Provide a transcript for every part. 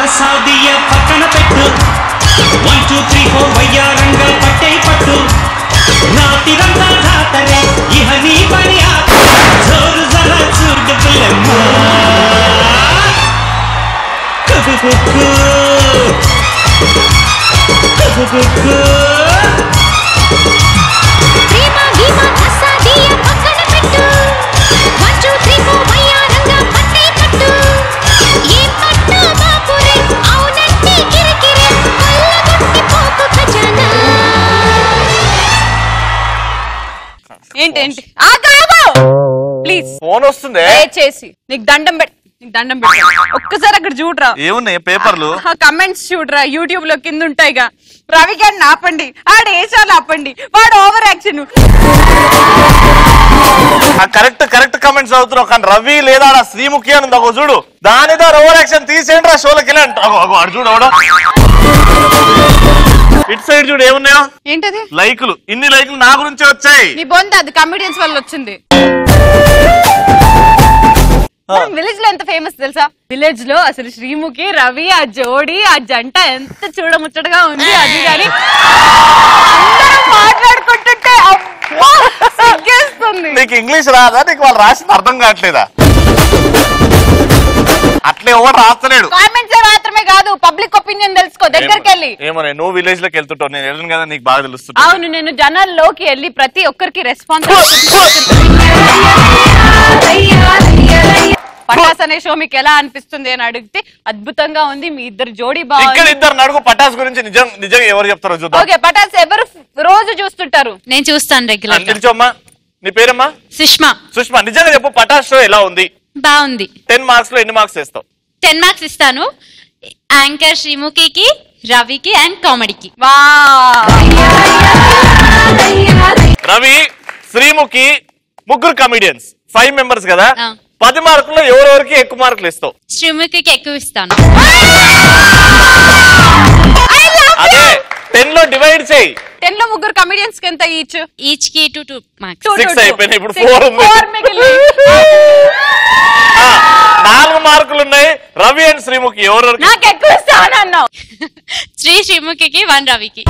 సాదియ పక్కన పెట్టు 1 2 3 4 వయ్యారంగా పట్టై పట్టు నాతిరంతా జాతరే ఇహ నీ పని ఆట జోరు జరా చూడు పిల్లమ్మ కుకుకు కుకుకు ప్రేమ గీమ సాదియ పక్కన పెట్టు 1 2 3 4 వయ్యారంగా పట్టై పట్టు ఈ పట్టు బాపురే అవునంటి కిరికిరి కొల్లగొట్టి పోకు ఖజానా ఏంటి ఆగాగు ప్లీజ్ ఫోన్ వస్తుంది చేసి నీకు దండం ఒక్కసారి అక్కడ చూడరా ఏమున్నాయి పేపర్లు కమెంట్స్ చూడరా యూట్యూబ్ లో కింద ఉంటాయిగా రవి గారిని ఆపండి ఆడు ఏసాలు ఆపండి వాడు ఓవర్ యాక్షన్ కరెక్ట్ కమెంట్స్ అవుతున్నావు కానీ రవి లేదా శ్రీముఖి అని ఒక చూడు దానితో ఓవర్ యాక్షన్ తీసేయండి రా షోలకి అడు చూడు ఇటు సైడ్ చూడు ఏమున్నాయో ఏంటది లైకులు ఇన్ని లైకులు నా గురించే వచ్చాయి నీ బొంద అది కమెడియన్స్ వల్ల వచ్చింది విలేజ్ లో ఎంత ఫేమస్ తెలుసా విలేజ్ లో అసలు శ్రీముఖి రవి ఆ జోడి ఆ జంట ఎంత చూడముచ్చటగా ఉంది అది కానీ మాట్లాడుకుంటుంటే సిగ్గేస్తుంది నీకు ఇంగ్లీష్ రాదా నీకు వాళ్ళు రాసింది అర్థం కావట్లేదా అట్లే ఎవరు రాస్తలేడు కామెంట్స్ మాత్రమే కాదు పబ్లిక్ ఒపీనియన్ తెలుసుకో దగ్గరికి వెళ్ళి ఏమన్నా నువ్వు విలేజ్ లోకి వెళ్తుంటావు నేను వెళ్ళను కదా నీకు బాగా తెలుస్తుంది అవును నేను జనాల్లోకి వెళ్ళి ప్రతి ఒక్కరికి రెస్పాన్స్ పటాస్ అనే షో మీకు ఎలా అనిపిస్తుంది అని అడిగితే అద్భుతంగా ఉంది మీ ఇద్దరు జోడీ బాగుంది ఇద్దరు నడుగు పటాస్ గురించి నిజంగా ఎవరు చెప్తారో చూద్దాం ఓకే పటాస్ ఎవరు రోజు చూస్తుంటారు నేను చూస్తాను రెగ్యులర్ నిల్చోమ్మా నీ పేరమ్మా సుష్మా నిజంగా చెప్పు పటాస్ షో ఎలా ఉంది బాగుంది 10 మార్క్స్ లో ఎన్ని మార్క్స్ వేస్తావు 10 మార్క్స్ ఇస్తాను యాంకర్ శ్రీముఖికి రవికి అండ్ కామెడీకి రవి శ్రీముఖి ముగ్గురు కమెడియన్స్ 5 మెంబర్స్ కదా 10 మార్కుల్లో ఎవరెవరికి ఎక్కువ మార్కులు ఇస్తావు శ్రీముఖికి ఎక్కువ ఇస్తాను అదే 10 లో డివైడ్ చేయి 10 లో ముగ్గురు కమెడియన్స్ కి ఎంత ఈచ్ కి 2 మార్క్స్ 6 అయిపోయినాయి ఇప్పుడు 4 ఉంది 4 మార్కులు ఉన్నాయి రవి అండ్ శ్రీముఖి ఎవరెవరికి నాకు ఎక్కువ ఇస్తాను అన్నావు శ్రీముఖికి 1 రవికి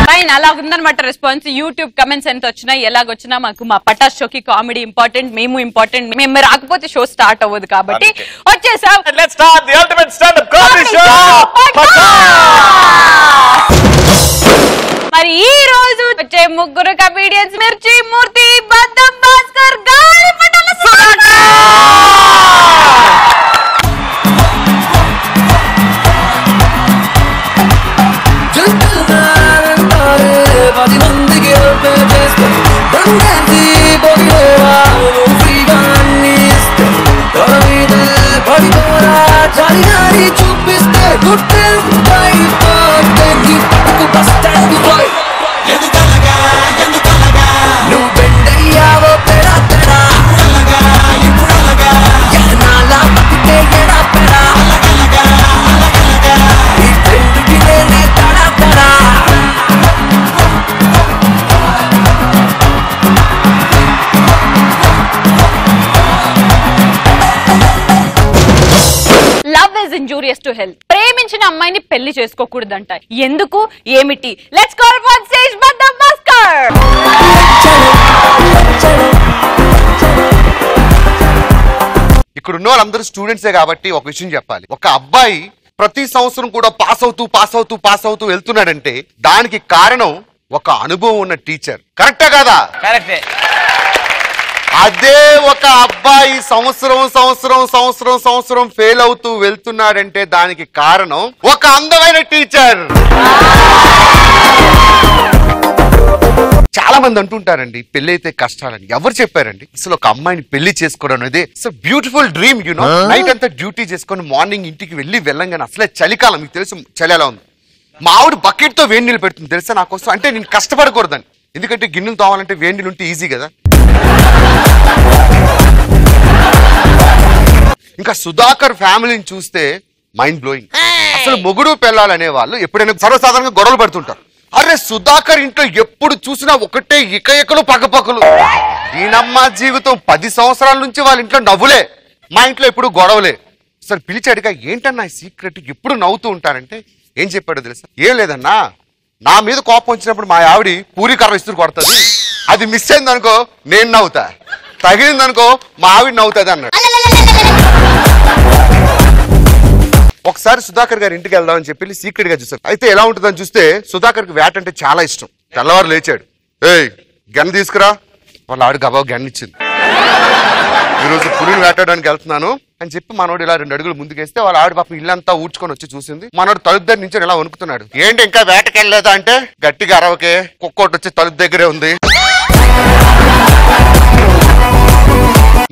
ఫైన్ అలా ఉందన్నమాట రెస్పాన్స్ యూట్యూబ్ కమెంట్స్ ఎంత వచ్చినా ఎలాగొచ్చినా మాకు మా పటాస్ షోకి కామెడీ ఇంపార్టెంట్ మేము ఇంపార్టెంట్ మేము రాకపోతే షో స్టార్ట్ అవ్వదు కాబట్టి వచ్చేసాం let's start the ultimate stand up comedy show మరి ఈ రోజు వచ్చే ముగ్గురు కమెడియన్స్ మిర్చి మూర్తి బద్దం భాస్కర్ గాలి పటల చూపిస్తే నువ్వు బెండయ్యావో పెడా పెడా నాలా పట్టితే ఎడా పెడా ఈ ఫ్రెండ్కి నేనే తడా తడా love is injurious to health ప్రేమించిన అమ్మాయిని పెళ్లి చేసుకోకూడదంట ఎందుకు ఏమిటి let's call on stage Baddam Bhaskar ఇక్కడ ఉన్న వాళ్ళందరూ స్టూడెంట్సే కాబట్టి ఒక విషయం చెప్పాలి ఒక అబ్బాయి ప్రతి సంవత్సరం కూడా పాస్ అవుతూ వెళ్తున్నాడంటే దానికి కారణం ఒక అనుభవం ఉన్న టీచర్ కరెక్టా కాదా కరెక్టే అదే ఒక అబ్బాయి సంవత్సరం ఫెయిల్ అవుతూ వెళ్తున్నాడంటే దానికి కారణం ఒక అందమైన టీచర్ చాలా మంది అంటుంటారండి పెళ్లి అయితే కష్టాలని ఎవరు చెప్పారండి అసలు ఒక అమ్మాయిని పెళ్లి చేసుకోవడం అనేది it's beautiful dream you know night అంతా డ్యూటీ చేసుకొని మార్నింగ్ ఇంటికి వెళ్ళంగానే అసలే చలికాలం మీకు తెలుసు చలి ఎలా ఉంది మా ఆవిడ బకెట్ తో వేడి నీళ్ళు పెడుతుంది తెలుసా నా కోసం అంటే నేను కష్టపడకూడదని ఎందుకంటే గిన్నెలు తోవాలంటే వేడి నీళ్ళు ఉంటే ఈజీ కదా ఇంకా సుధాకర్ ఫ్యామిలీని చూస్తే మైండ్ బ్లోయింగ్ అసలు మొగుడు పెళ్ళాలనే వాళ్ళు ఎప్పుడైనా సర్వసాధారణంగా గొడవలు పడుతుంటారు అరే సుధాకర్ ఇంట్లో ఎప్పుడు చూసినా ఒకటే ఇకలు పక్కపక్కలు. దీనమ్మ జీవితం 10 సంవత్సరాల నుంచి వాళ్ళ ఇంట్లో నవ్వులే, మా ఇంట్లో ఎప్పుడు గొడవలే. సరే పిలిచాడుగా ఏంటన్నా సీక్రెట్ ఎప్పుడు నవ్వుతూ ఉంటారంటే ఏం చెప్పాడో తెలుసా? ఏం లేదన్నా, నా మీద కోపం వచ్చినప్పుడు మా ఆవిడ పూరి కర్ర ఇస్తురు కొడుతుంది, అది మిస్ అయింది అనుకో నేను నవ్వుతా, తగిలింది అనుకో మా ఆవిడ నవ్వుతుంది అన్నాడు. ఒకసారి సుధాకర్ గారి ఇంటికి వెళ్దామని చెప్పి సీక్రెట్ గా చూసారు. అయితే ఎలా ఉంటుందని చూస్తే సుధాకర్కి వేట అంటే చాలా ఇష్టం. తెల్లవారు లేచాడు, ఏయ్ గన్ తీసుకురా. వాళ్ళ ఆవిడ గబాబు గన్ ఇచ్చింది. ఈరోజు పులిని వేటాడడానికి వెళ్తున్నాను అని చెప్పి మనోడు ఇలా 2 అడుగులు ముందుకేస్తే వాళ్ళ ఆవిడ పాపం ఇల్లంతా ఊడ్చుకొని వచ్చి చూసింది. మనోడు తలుపు దగ్గర నుంచి ఇలా వణుకుతున్నాడు. ఏంటి ఇంకా వేటకెళ్ళలేదా అంటే గట్టిగా అరవకే, కుక్కోటి వచ్చి తలుపు దగ్గరే ఉంది.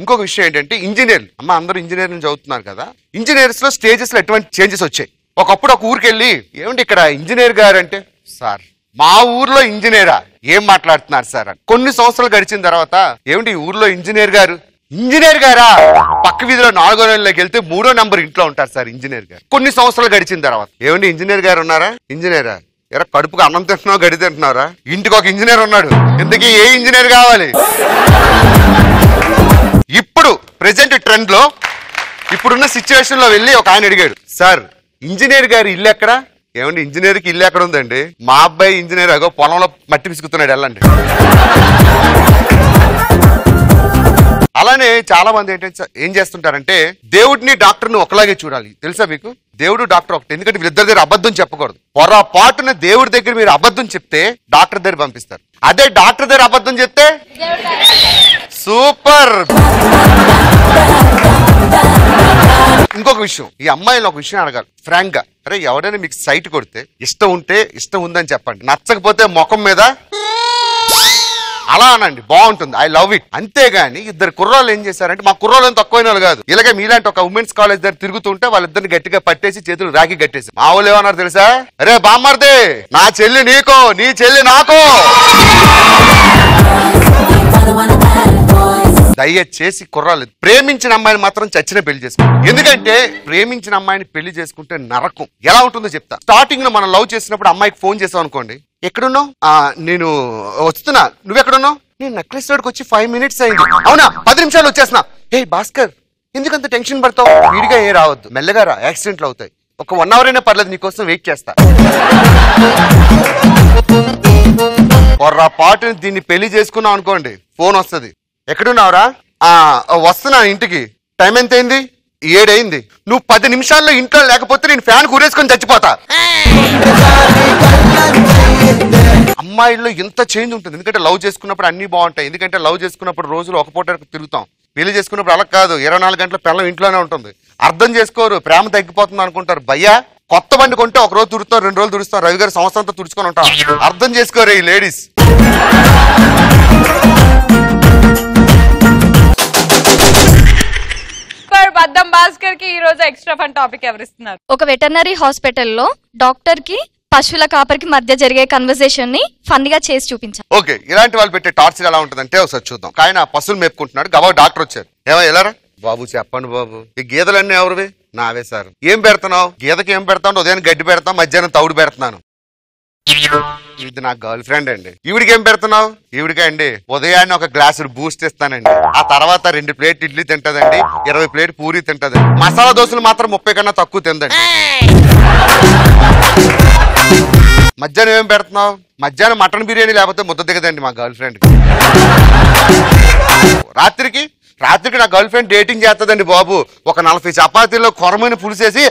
ఇంకొక విషయం ఏంటంటే ఇంజనీర్లు, అమ్మ అందరూ ఇంజనీరింగ్ చదువుతున్నారు కదా, ఇంజనీర్స్ లో స్టేజెస్ లో ఎటువంటి చేంజెస్ వచ్చాయి. ఒకప్పుడు ఒక ఊరికి వెళ్ళి ఏమంటే ఇక్కడ ఇంజనీర్ గారు అంటే, సార్ మా ఊర్లో ఇంజనీరా, ఏం మాట్లాడుతున్నారు సార్ అని. కొన్ని సంవత్సరాలు గడిచిన తర్వాత ఏమిటి ఈ ఊర్లో ఇంజనీర్ గారా, పక్క వీధిలో 4వ నెలలోకి వెళ్తే 3వ నంబర్ ఇంట్లో ఉంటారు సార్ ఇంజనీర్ గారు. కొన్ని సంవత్సరాలు గడిచిన తర్వాత ఏమండి ఇంజనీర్ గారు ఉన్నారా? ఇంజనీరా ఎరా కడుపుకు అన్నం తింటున్నావు గడి తింటున్నారా? ఇంటికి ఒక ఇంజనీర్ ఉన్నాడు, ఇంతకీ ఏ ఇంజనీర్ కావాలి? ఇప్పుడు ప్రెసెంట్ ట్రెండ్ లో ఇప్పుడున్న సిచ్యువేషన్ లో వెళ్ళి ఒక ఆయన అడిగాడు, సార్ ఇంజనీర్ గారి ఇల్లు ఎక్కడ? ఏమండి ఇంజనీర్ కి ఇల్లు ఎక్కడ ఉందండి? మా అబ్బాయి ఇంజనీర్ అగో పొలంలో మట్టి పిసుకుతున్నాడు, వెళ్ళండి. అలానే చాలా మంది ఏంటంటే ఏం చేస్తుంటారంటే దేవుడిని డాక్టర్ని ఒకలాగే చూడాలి. తెలుసా మీకు? దేవుడు డాక్టర్ ఒకటి, ఎందుకంటే వీళ్ళిద్దరి దగ్గర అబద్ధం చెప్పకూడదు. పొరపాటున దేవుడి దగ్గర మీరు అబద్ధం చెప్తే డాక్టర్ దగ్గర పంపిస్తారు, అదే డాక్టర్ దగ్గర అబద్ధం చెప్తే సూపర్. ఇంకొక విషయం, ఈ అమ్మాయిలు ఒక విషయం అడగాలి ఫ్రాంక్ గా. అరే ఎవరైనా మీకు సైట్ కొడితే ఇష్టం ఉంటే ఇష్టం ఉందని చెప్పండి, నచ్చకపోతే ముఖం మీద అలా అనండి, బాగుంటుంది, ఐ లవ్ ఇట్. అంతేగాని ఇద్దరు కుర్రాళ్ళు ఏం చేశారంటే, మా కుర్రాళ్ళు ఏం తక్కువైన వాళ్ళు కాదు, ఇలాగే మీలాంటి ఒక ఉమెన్స్ కాలేజ్ దగ్గర తిరుగుతుంటే వాళ్ళిద్దరిని గట్టిగా పట్టేసి చేతులు రాకి కట్టేసి మా వాళ్ళు ఏమన్నారు తెలుసా? అరే బామ్మర్దే, నా చెల్లి నీకో, నీ చెల్లి నాకో. దయచేసి కుర్రాళ్ళు ప్రేమించిన అమ్మాయిని మాత్రం చచ్చిన పెళ్లి చేసుకుంటారు. ఎందుకంటే ప్రేమించిన అమ్మాయిని పెళ్లి చేసుకుంటే నరకం. ఎలా ఉంటుందో చెప్తా. స్టార్టింగ్ లో మనం లవ్ చేసినప్పుడు అమ్మాయికి ఫోన్ చేసాం అనుకోండి, ఎక్కడున్నావు? నేను వస్తున్నా, నువ్వెక్కడున్నావు? నేను నెక్లెస్ రోడ్కి వచ్చి 5 minutes అయింది. అవునా, 10 నిమిషాలు వచ్చేస్తున్నా. హే భాస్కర్, ఎందుకంత టెన్షన్ పడతావు? వీడిగా ఏ రావద్దు, మెల్లగా రా, యాక్సిడెంట్లు అవుతాయి. ఒక 1 hour అయినా పర్లేదు, నీకోసం వెయిట్ చేస్తా. పొర్రపాటుని దీన్ని పెళ్లి చేసుకున్నావు అనుకోండి, ఫోన్ వస్తుంది, ఎక్కడున్నావురా? వస్తున్నా ఇంటికి. టైం ఎంత అయింది? 7 అయింది. నువ్వు 10 నిమిషాల్లో ఇంట్లో లేకపోతే నేను ఫ్యాన్ కూరేసుకొని చచ్చిపోతా. అమ్మాయిల్లో ఎంత చేంజ్ ఉంటుంది. ఎందుకంటే లవ్ చేసుకున్నప్పుడు అన్ని బాగుంటాయి. ఎందుకంటే లవ్ చేసుకున్నప్పుడు రోజులు ఒక పూట తిరుగుతాం. పెళ్లి చేసుకున్నప్పుడు అలా కాదు, 24 గంటల పిల్లలు ఇంట్లోనే ఉంటుంది. అర్థం చేసుకోరు, ప్రేమ తగ్గిపోతుంది అనుకుంటారు. భయ్యా కొత్త బండి కొంటే 1 రోజు తుడుస్తాం, 2 రోజులు తుడుస్తాం, రవి గారు సంవత్సరంతో తుడుచుకొని ఉంటాం. అర్థం చేసుకోరు ఈ లేడీస్. బద్దం భాస్కర్ కి ఈ రోజు ఎక్స్ట్రా ఫన్ టాపిక్ ఎవరిస్తున్నారు? ఒక వెటర్నరీ హాస్పిటల్లో డాక్టర్ కి పశువుల కాపరికి మధ్య జరిగే కన్వర్సేషన్ ని ఫన్ గా చేసి చూపించారు. ఓకే, ఇలాంటి వాళ్ళు పెట్టే టార్చర్ ఎలా ఉంటుందంటే ఒకసారి చూద్దాం. ఆయన పశువులు మేపుకుంటున్నాడు, గబా డాక్టర్ వచ్చారు. ఎలారా బాబు చెప్పండి బాబు, ఈ గీదలన్నీ ఎవరివి? నావే సార్. ఏం పెడుతున్నావు? గీదకి ఏం పెడతావు? ఉదయం గడ్డి పెడతాం, మధ్యాహ్నం తౌడు పెడుతున్నాను. ఇది నా గర్ల్ ఫ్రెండ్ అండి. ఈవిడికి ఏం పెడుతున్నావు? ఈవిడికి అండి ఉదయాన్నే ఒక గ్లాసు బూస్ట్ ఇస్తానండి, ఆ తర్వాత 2 ప్లేట్ ఇడ్లీ తింటదండి, 20 ప్లేట్ పూరి తింటదండి, మసాలా దోశలు మాత్రం 30 కన్నా తక్కువ తిందండి. మధ్యాహ్నం ఏం పెడుతున్నావు? మధ్యాహ్నం మటన్ బిర్యానీ లేకపోతే ముద్ద దిగదండి మా గర్ల్ ఫ్రెండ్. రాత్రికి నా గర్ల్ ఫ్రెండ్ డేటింగ్ చేస్తుందండి బాబు, ఒక 40 చపాతీల్లో కొరమైన పులిసేసి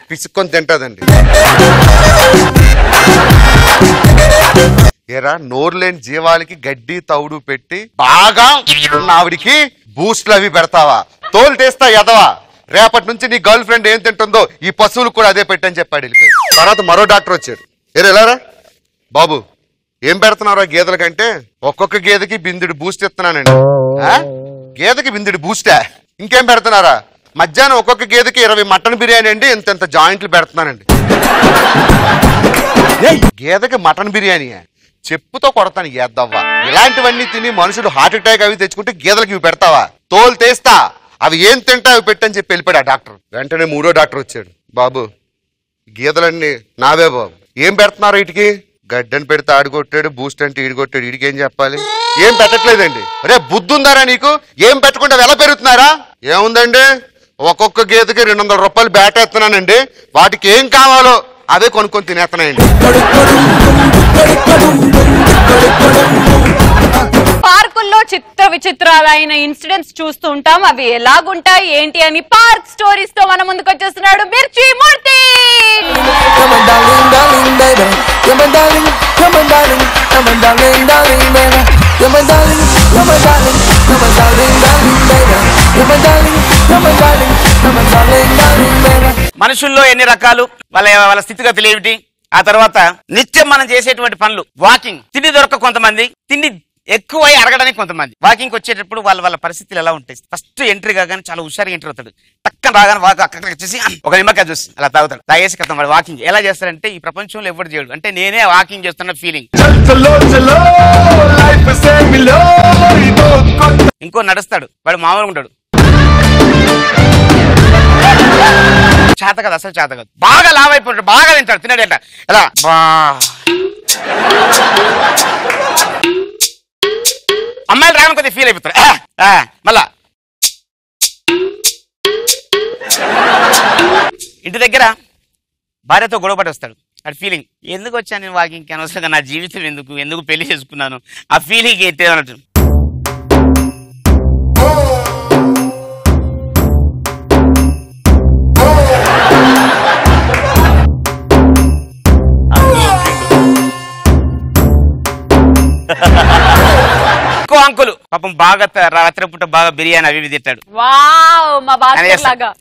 పిసుక్కొని తింటదండి. ఏరా నోరు లేని జీవాలకి గడ్డి తౌడు పెట్టి బాగా ఉన్న ఆవిడికి బూస్ట్లు అవి పెడతావా? తోలు తీస్తా ఎదవా, రేపటి నుంచి నీ గర్ల్ ఫ్రెండ్ ఏం తింటుందో ఈ పశువులకు కూడా అదే పెట్టని చెప్పాడు. వెళ్ళిపోయాడు. తర్వాత మరో డాక్టర్ వచ్చాడు. ఎలారా బాబు ఏం పెడుతున్నారా గేదెల కంటే? ఒక్కొక్క గేదెకి బిందుడు బూస్ట్ ఇస్తున్నానండి. గేదెకి బిందుడు బూస్టా? ఇంకేం పెడుతున్నారా? మధ్యాహ్నం ఒక్కొక్క గేదెకి 20 మటన్ బిర్యానీ అండి, ఇంత జాయింట్లు పెడుతున్నానండి. గేదెకి మటన్ బిర్యానీ చెప్పుతో కొడతాను ఎద్దవ్వా. ఇలాంటివన్నీ తిని మనుషులు హార్ట్ అటాక్ అవి తెచ్చుకుంటే గేదెలకి ఇవి పెడతావా? తోలు తీస్తా, అవి ఏం తింటా అవి పెట్టని చెప్పి వెళ్ళిపోయాడు ఆ డాక్టర్. వెంటనే 3వ డాక్టర్ వచ్చాడు. బాబు గేదెలన్నీ నావే బాబు, ఏం పెడుతున్నారు వీటికి? గడ్డని పెడితే ఆడుకొట్టాడు, బూస్ట్ అంటే ఈడుకొట్టాడు, వీడికి ఏం చెప్పాలి? ఏం పెట్టట్లేదండి. అరే బుద్ధి ఉందారా నీకు? ఏం పెట్టకుండా ఎలా పెరుగుతున్నారా? ఏముందండి, ఒక్కొక్క గేదెకి 200 రూపాయలు బ్యాట్ వేస్తున్నానండి. వాటికి ఏం కావాలో అవే కొనుక్కొని తినేస్తున్నాయండి. పార్కుల్లో చిత్ర విచిత్రాలైన ఇన్సిడెంట్స్ చూస్తూ ఉంటాం. అవి ఎలాగుంటాయి ఏంటి అని పార్క్ స్టోరీస్ తో మన ముందుకు వచ్చేస్తున్నాడు మిర్చి మూర్తి. మనుషుల్లో ఎన్ని రకాలు, వాళ్ళ స్థితిగతులు ఏమిటి, ఆ తర్వాత నిత్యం మనం చేసేటువంటి పనులు, వాకింగ్, తిండి దొరక కొంతమంది, తిండి ఎక్కువ అరగడానికి కొంతమంది. వాకింగ్ వచ్చేటప్పుడు వాళ్ళ పరిస్థితులు ఎలా ఉంటాయి? ఫస్ట్ ఎంట్రీ కాగానే చాలా హుషారుగా ఎంట్రీ అవుతాడు. పక్కన రాగానే అక్కడ వచ్చేసి ఒక నిమ్మకాయ జ్యూస్ అలా తాగుతాడు. తాగేసి కథం వాడు వాకింగ్ ఎలా చేస్తారంటే ఈ ప్రపంచంలో ఎవరు చేయడు. అంటే నేనే వాకింగ్ చేస్తున్న ఫీలింగ్. ఇంకో నడుస్తాడు, వాడు మామూలుగా ఉంటాడు. చేత కదా, అసలు చేత కాదు. బాగా లావ్ అయిపోతాడు, బాగా తింటాడు, తిన్నాడంట ఎలా బా. అమ్మాయిలు రావడం కొద్దిగా ఫీల్ అయిపోతారు. మళ్ళా ఇంటి దగ్గర భార్యతో గొడవపడి వస్తాడు. అది ఫీలింగ్, ఎందుకు వచ్చాను నేను వాకింగ్కి, అనవసరంగా నా జీవితం ఎందుకు పెళ్లి చేసుకున్నాను, ఆ ఫీలింగ్ అయితే అన్నట్టు. అంకులు పాపం బాగా రాత్రిపూట బాగా బిర్యానీ అవి తింటాడు.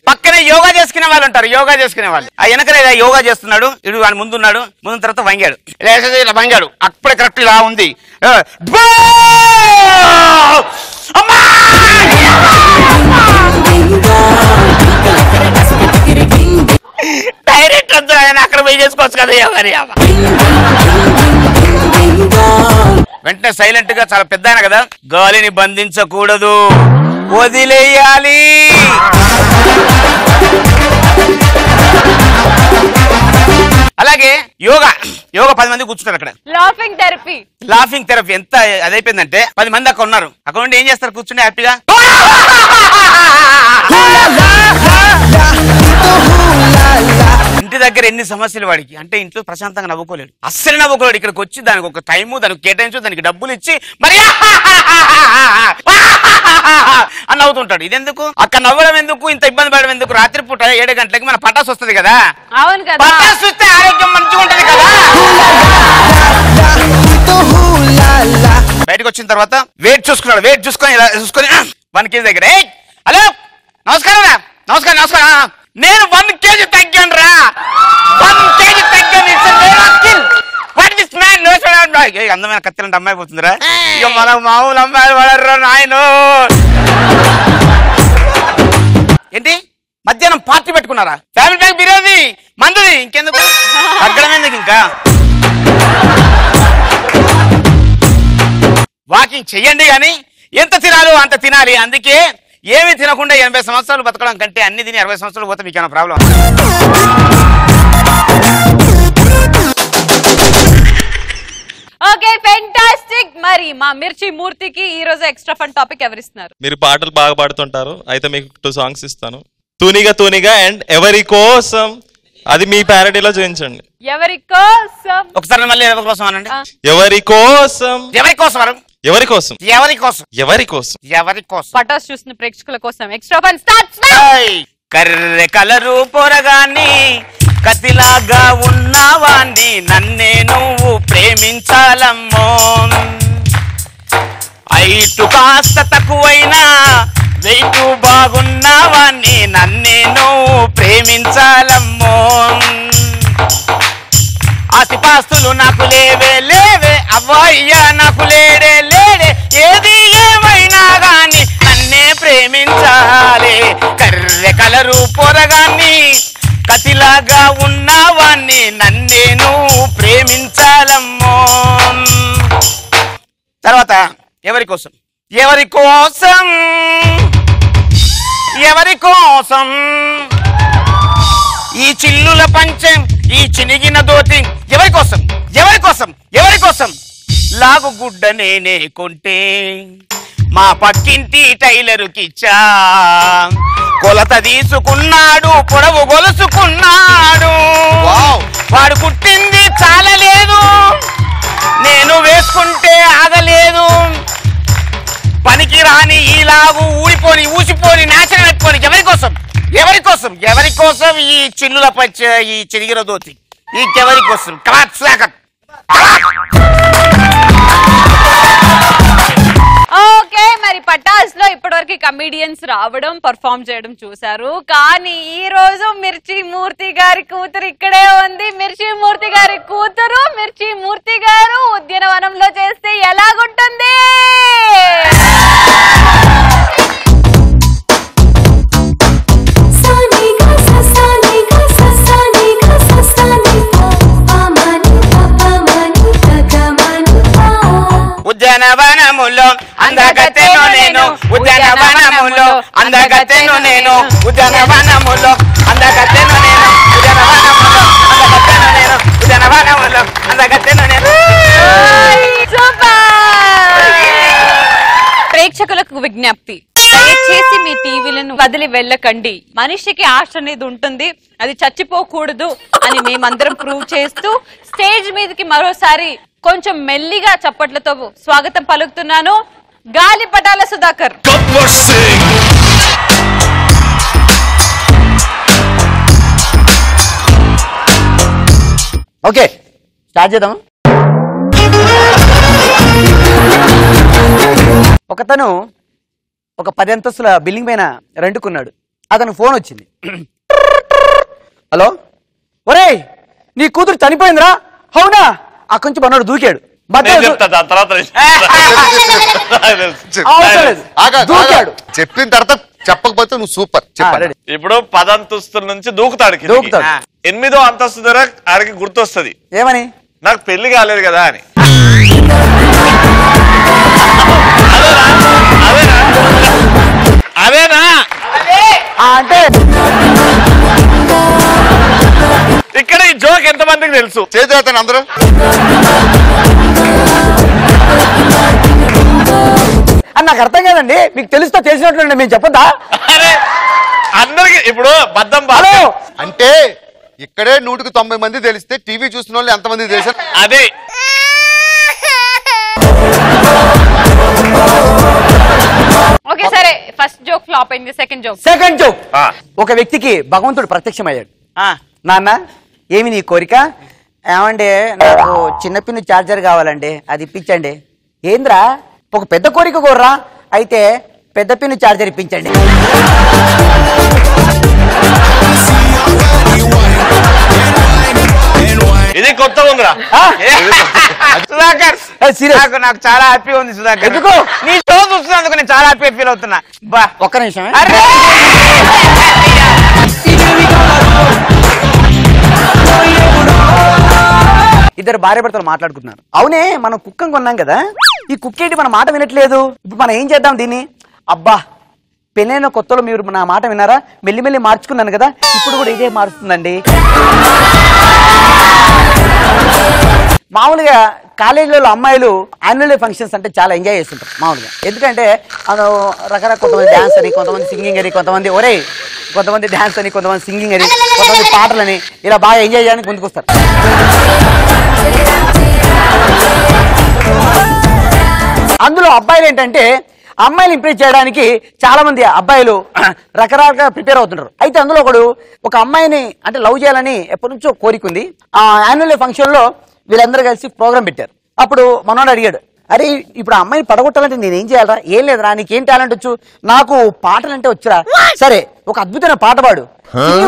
పక్కనే యోగా చేసుకునే వాళ్ళు ఉంటారు. యోగా చేసుకునే వాళ్ళు ఆ వెనకనే యోగా చేస్తున్నాడు, ఇడు వాడు ముందున్నాడు, ముందు తర్వాత వంగాడు, ఇలా వంగాడు, అప్పుడే కరెక్ట్ ఇలా ఉంది. డైరెక్ట్ వద్దు, ఆయన అక్కడ పోయి చేసుకోవచ్చు కదా యోగాని. వెంటనే సైలెంట్ గా, చాలా పెద్ద ఆయన కదా, గాలిని బంధించకూడదు, వదిలేయాలి. అలాగే యోగా 10 మంది కూర్చుంటారు అక్కడ. లాఫింగ్ థెరపీ ఎంత అదైపోయిందంటే 10 మంది అక్కడ ఉన్నారు. అక్కడ నుండి ఏం చేస్తారు? కూర్చుంటే హ్యాపీగా ఇంటి దగ్గర ఎన్ని సమస్యలు వాడికి, అంటే ఇంట్లో ప్రశాంతంగా నవ్వుకోలేడు, అస్సలు నవ్వుకోలేడు. ఇక్కడికి వచ్చి దానికి ఒక టైము, దానికి కేటాయించు, దానికి డబ్బులు ఇచ్చి మరి అని నవ్వుతుంటాడు. ఇదెందుకు? అక్కడ నవ్వడం ఎందుకు, ఇంత ఇబ్బంది పడడం ఎందుకు? రాత్రిపూట 7 గంటలకి మన పటాసు వస్తుంది కదా, అవును కదా, పటాసు వస్తే ఆరోగ్యం మంచిగా ఉంటది కదా. బయటకు వచ్చిన తర్వాత వెయిట్ చూసుకున్నాడు, వెయిట్ చూసుకొని ఇలా చూసుకొని 1 kg దగ్గర, హలో నమస్కారం నమస్కారం, నేను 1 kg తగ్గాను రా, 1 kg తగ్గాను. అందమైన కత్తిలంటే అమ్మాయి పోతుందిరా, ఇక మనం మామూలు అమ్మాయిలు పడర్రా నాయన. ఏంటి మధ్యాహ్నం పార్టీ పెట్టుకున్నారా? ఫ్యామిలీ ప్యాక్ బిర్యానీ మందుది, ఇంకెందుకు తగ్గడం ఎందుకు? ఇంకా వాకింగ్ చెయ్యండి కానీ ఎంత తినాలో అంత తినాలి. అందుకే ఏమి తినకుండా 80 సంవత్సరాలు బతకడం కంటే అన్ని తిని 60 సంవత్సరాలు పోతే మీకేమైనా ప్రాబ్లం? Okay, fantastic. మరి మా మిర్చి మూర్తికి ఈ రోజు ఎక్స్ట్రా ఫన్ టాపిక్ ఎవరిస్తున్నారు? మీరు పాటలు బాగా పాడుతుంటారు, అయితే మీకు 2 సాంగ్స్ ఇస్తాను. తూనిగా అండ్ ఎవరి కోసం, అది మీ ప్యారడీలో చూపించండి. ఎవరి కోసం? ఒకసారి మళ్ళీ ఎవరి కోసం అనండి. ఎవరి కోసం, ఎవరి కోసం, ఎవరి కోసం, ఎవరి కోసం, ఎవరి కోసం, ఎవరి కోసం. పటాస్ చూసిన ప్రేక్షకుల కోసం extra fun starts. Karre colour పొరగాన్ని, కతిలాగా ఉన్నవాన్ని, నన్నే నువ్వు ప్రేమించాలమ్మో. ఐటు కాస్త తక్కువైనా వెయిటు బాగున్నవాన్ని, నన్నే నువ్వు ప్రేమించాలమ్మో. ఆస్తిపాస్తులు నాకు లేవే అవ్వయ్యా, నాకు లేడే ఏది ఏమైనా గాని నన్నే ప్రేమించాలి. కర్రె కలరు పొరగాన్ని, కతిలాగా ఉన్నవాన్ని, నన్నే నువ్వు ప్రేమించాలమ్మో. తర్వాత ఎవరి కోసం, ఎవరి కోసం, ఎవరి కోసం, ఈ చిల్లుల పంచం ఈ చినిగిన దోతి ఎవరి కోసం ఎవరి కోసం ఎవరి కోసం లాగు గుడ్డ నేనే కొంటే మా పక్కింటి టైలరుకిచ్చా కొలత తీసుకున్నాడు పొడవు గొలుసుకున్నాడు వాడు కుట్టింది చాలలేదు నేను వేసుకుంటే ఆగలేదు పనికి రాని ఈ లాగు ఊడిపోని ఊసిపోని నాశనం పెట్టుకొని ఎవరి కోసం ఎవరి కోసం ఎవరి కోసం ఈ చిల్లుల పచ్చ ఈ చిరిగిన దోతి ఈ ఎవరి కోసం ఓకే మరి పటాస్ లో ఇప్పటివరకు కమెడియన్స్ రావడం పర్ఫామ్ చేయడం చూసారు కానీ ఈ రోజు మిర్చి మూర్తి గారి కూతురు ఇక్కడే ఉంది మిర్చి మూర్తి గారి కూతురు మిర్చి మూర్తి గారు ఉద్యానవనంలో చేస్తే ఎలాగుంటుంది ఉద్యానవనములో అందగత్తెను నేను ఉద్యానవనములో అందగత్తెను నేను ఉద్యానవనములో అందగత్తెను నేను ఉద్యానవనములో అందగత్తెను నేను ప్రేక్షకులకు విజ్ఞప్తి దయచేసి మీ టీవీలను వదిలి వెళ్ళకండి మనిషికి ఆశ అనేది ఉంటుంది అది చచ్చిపోకూడదు అని మేమందరం ప్రూవ్ చేస్తూ స్టేజ్ మీదకి మరోసారి కొంచెం మెల్లిగా చప్పట్లతో స్వాగతం పలుకుతున్నాను గాలిపటాల సుధాకర్ ఓకే స్టార్ట్ చేద్దాం ఒకతను ఒక 10 అంతస్తుల బిల్డింగ్ పైన రెంట్కున్నాడు అతను ఫోన్ వచ్చింది హలో ఒరేయ్ నీ కూతురు చనిపోయిందిరా అవునా అక్కడి నుంచి మనోడు దూకాడు దూకాడు చెప్పిన తర్వాత చెప్పకపోతే నువ్వు సూపర్ చెప్పాలి ఇప్పుడు 10 అంతస్తుల నుంచి దూకుతాడు 8వ అంతస్తు దగ్గర ఆడికి గుర్తొస్తుంది ఏమని నాకు పెళ్లి కాలేదు కదా అని అదేనా అంటే ఇక్కడ ఈ జోక్ ఎంత మందికి తెలుసు చేద్దాం అందరూ అని నాకు అర్థం కాదండి మీకు తెలుస్తా తెలిసినట్టు మేము చెప్పొద్దా అందరికి ఇప్పుడు బద్దం హలో అంటే ఇక్కడే 190 మంది తెలిస్తే టీవీ చూసిన వాళ్ళు ఎంతమంది తెలుసు అదే ఓకే సరే ఫస్ట్ జోక్ ఫ్లాప్ అయింది సెకండ్ జోక్ ఒక వ్యక్తికి భగవంతుడు ప్రత్యక్షమయ్యాడు నాన్న ఏమి నీ కోరిక ఏమండి నాకు చిన్న పిన్ను చార్జర్ కావాలండి అది ఇప్పించండి ఏంద్రా ఒక పెద్ద కోరిక కోర్రా అయితే పెద్ద పిన్ను చార్జర్ ఇప్పించండి ఇది కొత్త ఉందిరా సుధాకర్ నాకు చాలా హ్యాపీ ఉంది సుధాకర్ ఎందుకు నీ షో చూస్తున్నందుకు నేను చాలా హ్యాపీ ఫీల్ అవుతున్నా బా ఒక్క నిమిషం ఇద్దరు భార్య భర్తలు మాట్లాడుకుంటున్నారు అవునే మనం కుక్కం కొన్నాం కదా ఈ కుక్కేంటి మన మాట వినట్లేదు ఇప్పుడు మనం ఏం చేద్దాం దీన్ని అబ్బా పెళ్ళైన కొత్తలో మీరు నా మాట విన్నారా మెల్లిమెల్లి మార్చుకున్నాను కదా ఇప్పుడు కూడా ఇదే మారుస్తుందండి మామూలుగా కాలేజీలో అమ్మాయిలు యాన్యువల్ డే ఫంక్షన్స్ అంటే చాలా ఎంజాయ్ చేస్తుంటారు మామూలుగా ఎందుకంటే రకరకాల కొంతమంది డాన్స్ అని కొంతమంది సింగింగ్ అని కొంతమంది డాన్స్ అని కొంతమంది సింగింగ్ అని కొంతమంది పాటలని ఇలా బాగా ఎంజాయ్ చేయడానికి ముందుకొస్తారు అందులో అబ్బాయిలు ఏంటంటే అమ్మాయిలు ఇంప్రెస్ చేయడానికి చాలా మంది అబ్బాయిలు రకరకాలుగా ప్రిపేర్ అవుతుంటారు అయితే అందులో ఒక అమ్మాయిని అంటే లవ్ చేయాలని ఎప్పటి నుంచో కోరిక ఉంది ఆ యాన్యువల్ డే ఫంక్షన్ లో వీళ్ళందరూ కలిసి ప్రోగ్రామ్ పెట్టారు అప్పుడు మనోడు అడిగాడు అరే ఇప్పుడు ఆ అమ్మాయిని పడగొట్టాలంటే నేనేం చేయాలరా ఏం లేదురా నీకేం టాలెంట్ వచ్చు నాకు పాటలు అంటే వచ్చురా సరే ఒక అద్భుతమైన పాట పాడు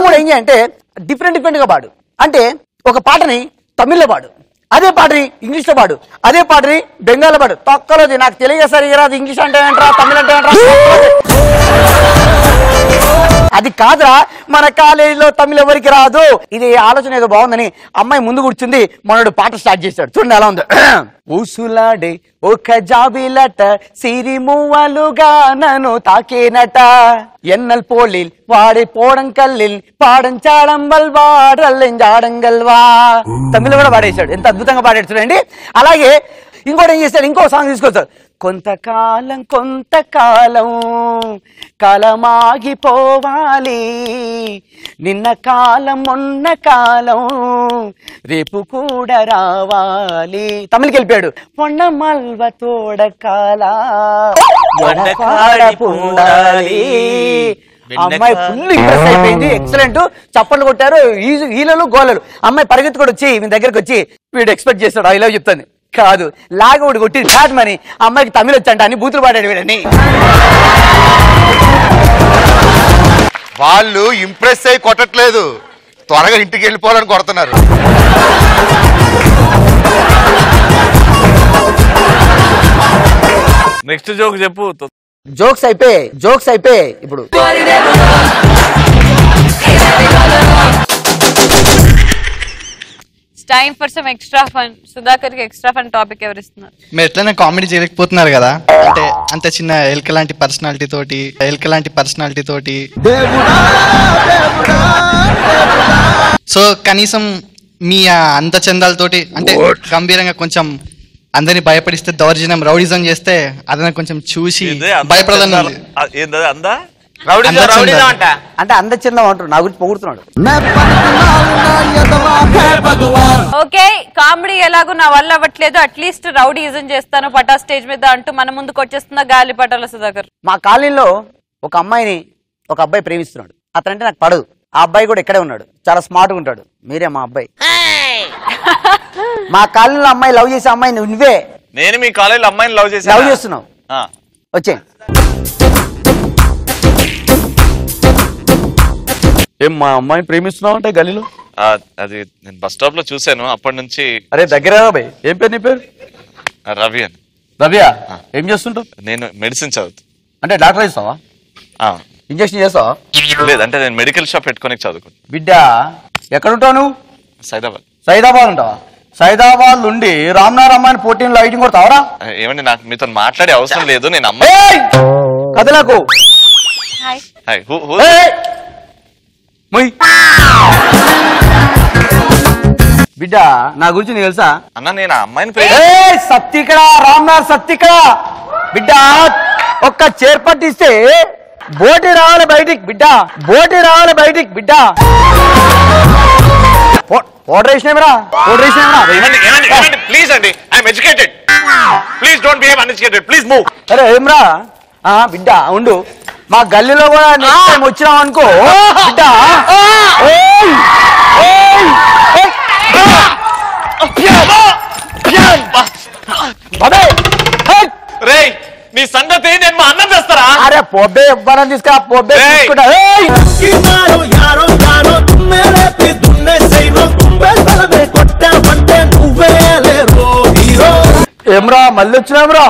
కూడా ఏం చేయాలంటే డిఫరెంట్ గా పాడు అంటే ఒక పాటని తమిళ్లో పాడు అదే పాటని ఇంగ్లీష్ లో పాడు అదే పాటని బెంగాల్లో పాడు తొక్కలోది నాకు తెలియదు సరిగా రాదు ఇంగ్లీష్ అంటే ఏంట్రా తమిళ అంటే ఏంట్రా అది కాదురా, మన కాలేజీలో తమిళ ఎవరికి రాదు. ఇది ఆలోచన ఏదో బాగుందని అమ్మాయి ముందు కూర్చుంది, మనోడు పాట స్టార్ట్ చేశాడు. చూడండి ఎలా ఉందో. ఊసులాడే ఒక జాబిలట సిరిమువ్వలుగా నన్ను తాకేనట, ఎన్నల్ పోలిల్ వాడే పోడంకల్లిల్ పాడంచాడంబల్ వాడల్లింజాడంగల్వా. తమిళ కూడా పాడేశాడు, ఎంత అద్భుతంగా పాడాడు చూడండి. అలాగే ఇంకోటి ఏం చేస్తాడు, ఇంకో సాంగ్ తీసుకొస్తాడు. కొంతకాలం కొంతకాలం కాలమాగిపోవాలి, నిన్న కాలం మొన్న కాలం రేపు కూడా రావాలి. తమిళకి వెళ్ళిపోయాడు. పొన్న మల్వ తోడకాల అమ్మాయి ఫుల్ ఇంప్రెస్ అయిపోయింది. ఎక్సలెంట్, చప్పట్లు కొట్టారు, ఈలలు గోలలు. అమ్మాయి పరిగెత్తి కూడా వచ్చి మీ దగ్గరకు వచ్చి వీడు ఎక్స్పెక్ట్ చేస్తాడు ఐ లవ్ చెప్తాను. కాదు, లాగోడు కొట్టి చాట్ మని అమ్మాయికి తమిళ వచ్చంట అని బూతులు పాడాడు వీడని. వాళ్ళు ఇంప్రెస్ అయ్యి కొట్టట్లేదు, త్వరగా ఇంటికి వెళ్ళిపోవాలని కొడుతున్నారు. నెక్స్ట్ జోక్ చెప్పు. జోక్స్ అయిపోయి ఇప్పుడు time for some extra fun. Sudhakar కి ఎక్స్ట్రా ఫన్ టాపిక్ ఎవరు ఇస్తున్నారు? మీరు ఎట్లనే కామెడీ చేయలేకపోతున్నారు కదా, అంటే అంత చిన్న ఎల్క లాంటి పర్సనాలిటీ తోటి సో కనీసం మీ అంత చందాలతోటి అంటే గంభీరంగా కొంచెం అందరిని భయపడిస్తే, దౌర్జన్యం రౌడిజం చేస్తే అదన కొంచెం చూసి భయపడాలని ఉంది. అంటే అందచిందాం అంటారు, నా గురించి పొగుడుతున్నాడు. ఓకే, కామెడీ ఎలాగో నా వల్ల అవ్వట్లేదు, అట్లీస్ట్ రౌడీజం చేస్తాను పటా స్టేజ్ మీద అంటూ మన ముందుకు వచ్చేస్తున్న గాలిపటాల సుధాకర్. మా కాలనీలో ఒక అమ్మాయిని ఒక అబ్బాయి ప్రేమిస్తున్నాడు. అతనంటే నాకు పడదు. ఆ అబ్బాయి కూడా ఇక్కడే ఉన్నాడు, చాలా స్మార్ట్ గా ఉంటాడు. మీరే మా అబ్బాయి. మా కాలనీలో అమ్మాయి లవ్ చేసే అమ్మాయి నువ్వే. నేను మీ కాలేజీలో అమ్మాయిని లవ్ చేస్తున్నావు. వచ్చే ఏం మా అమ్మాయిని ప్రేమిస్తున్నావు అంటే గలీలో? అది నేను బస్ స్టాప్ లో చూసాను, అప్పటి నుంచి. అరే దగ్గర బాయ్, ఏం పేరు నీ పేరు? రవి అని. రవియా, ఏం చేస్తుంటావు? నేను మెడిసిన్ చదువుతా. అంటే డాక్టర్ ఇస్తావా? ఇంజక్షన్ చేస్తావా? లేదంటే నేను మెడికల్ షాప్ పెట్టుకొని చదువుకుంటా. బిడ్డ ఎక్కడుంటావు నువ్వు? సైదాబాద్ ఉంటావా? సైదాబాద్ నుండి రామ్నార్ అమ్మాయిని 14 లైటింగ్ కొడతావరా? ఏమండి, నాకు మీతో మాట్లాడే అవసరం లేదు. నేను అమ్మాయి కదలకు బిడ్డ నా గురించి నీకు తెలుసా? అన్న నేను ఆ అమ్మాయిని సత్తికడ రామ్నార్ సత్తికడ బిడ్డ ఒక్క చేర్పట్టిస్తే బోటి రావాలి బయటికి బిడ్డ, బోటి రావాలి బయటికి బిడ్డ. ఆర్డర్ వేసినామరా, ప్లీజ్ అండి, I'm educated, please don't behave uneducated, please move. అరే ఏమ్రా బిడ్డ ఉండు, మా గల్లీలో కూడా నెక్స్ట్ టైం వచ్చినాం అనుకో బిడ్డ. రే నీ సంగతి నేను మా అన్నం చేస్తారా? అరే పొబ్బే ఇవ్వాలని తీసుకురా, పొబ్బే తీసుకుంటా. ఏమ్రా మళ్ళీ వచ్చినామ్రా?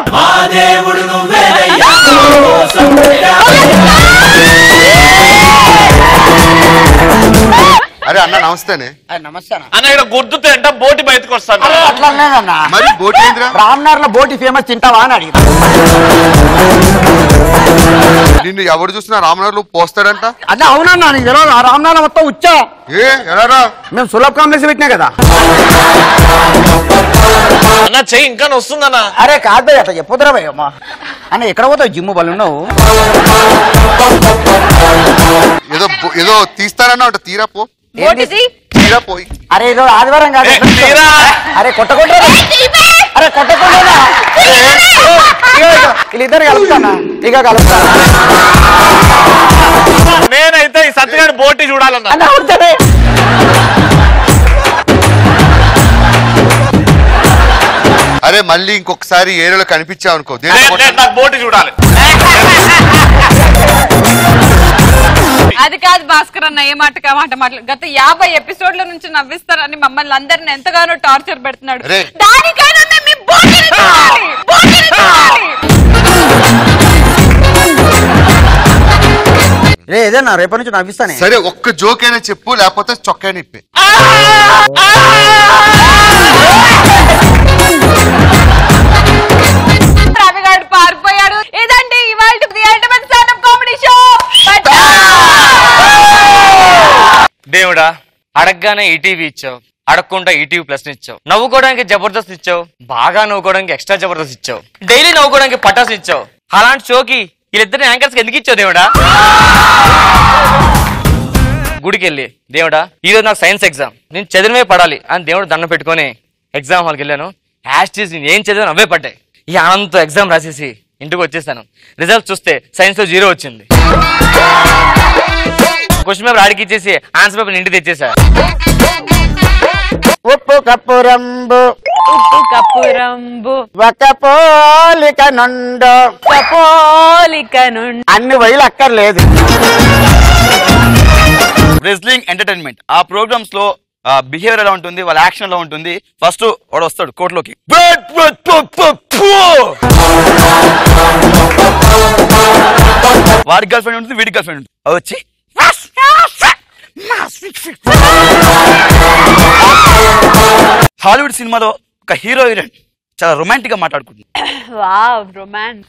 అరే అన్న నమస్తేనే. నమస్తే అన్న. ఇక్కడ గుర్తుతే అంటే బోటి బయటకు వస్తాను. అట్లా లేదన్నా, మరి బోటి రామ్నార్ లో బోటి ఫేమస్ తింటావా అని అడిగి. నిన్ను ఎవరు చూసినా రామ్నార్ లో పోస్తాడంట. అదే అవునన్నా, నీకు తెలియదు? ఆ రామ్నార్ మొత్తం వచ్చా ఎలా మేము సులభ్ కాంప్లెక్స్ పెట్టినా కదా అన్న. చెయ్యి ఇంకా వస్తుందన్నా. అరే కాదు భయ్, అట్లా చెప్పొద్దురా భయ్. అమ్మా అన్న ఎక్కడ పోతావు? జిమ్ బలు ఉన్నావు. ఏదో తీస్తారన్నా తీరా పో, తీరా పోయి. అరే ఏదో ఆదివారం కాదు. అరే కొట్టకుండా, అరే కొట్టకుండా వీళ్ళిద్దరు కలుపుతానా? ఇక కలుపుతానా? నేనైతే ఈ సత్యగారి బోటి చూడాలన్నా. అరే మళ్ళీ ఇంకొకసారి ఏరియాలో కనిపించావు అనుకో, నాకు బోటి చూడాలి. అది కాదు భాస్కర్ అన్న, ఏ మాట మాట్లాడు. గత 50 ఎపిసోడ్ల నుంచి నవ్విస్తారని మమ్మల్ని అందరిని ఎంతగానో టార్చర్ పెడుతున్నాడు. దానికైనా రే ఏదన్నా రేపటి నుంచి నవ్విస్తానే. సరే ఒక్క జోక్ అయినా చెప్పు, లేకపోతే చొక్కా ఇప్పే. రవిగాడు పారిపోయాడు. ఇదండి ఇవాళ అల్టిమేట్ స్టాండప్ కామెడీ షో. దేవుడా, అడగగానే ఈటీవీ ఇచ్చావు, అడగకుండా ఈటీవీ ప్లస్ ఇచ్చావు, నవ్వుకోవడానికి జబర్దస్త్ ఇచ్చావు, బాగా నవ్వుకోవడానికి ఎక్స్ట్రా జబర్దస్త్ ఇచ్చావు, డైలీ నవ్వుకోవడానికి పటాస్ ఇచ్చావు. అలాంటి షోకి వీళ్ళిద్దరిని యాంకర్స్ ఎందుకు ఇచ్చావు దేవుడా? గుడికి వెళ్ళి దేవుడా ఈరోజు నాకు సైన్స్ ఎగ్జామ్, నేను చదివే పడాలి అని దేవుడు దండం పెట్టుకొని ఎగ్జామ్ హాల్కి వెళ్ళాను. యాస్టీస్ నేను ఏం చదివాను అవే పడ్డాయి. ఈ ఆనందంతో ఎగ్జామ్ రాసేసి ఇంటికి వచ్చేసాను. రిజల్ట్ చూస్తే సైన్స్ లో 0 వచ్చింది. క్వశ్చన్ పేపర్ ఆడికి ఇచ్చేసి ఆన్సర్ పేపర్ ఇంటికి తెచ్చేసా. ఉప్పు కప్పురంబు ఉప్పు కప్పురంబు ఒక పోలిక నుండు పోలిక నుండి అన్ని వైలు అక్కర్లేదు. రెజ్లింగ్ ఎంటర్టైన్మెంట్ ఆ ప్రోగ్రామ్స్ లో బిహేవియర్ ఎలా ఉంటుంది, వాళ్ళ యాక్షన్ ఎలా ఉంటుంది. ఫస్ట్ వాడు వస్తాడు కోర్టులోకి, వాడి గర్ల్ ఫ్రెండ్ ఉంటుంది, వీడి గర్ల్ ఫ్రెండ్ ఉంటుంది. అది వచ్చి హాలీవుడ్ సినిమాలో ఒక హీరో హీరోయిన్ చాలా రొమాంటిక్ గా మాట్లాడుకుంటుంది. Wow romance.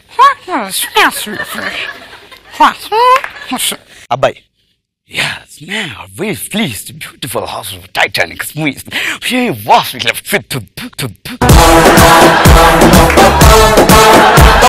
అబ్బాయి, yes man, we pleased beautiful house of Titanic. We was left fit to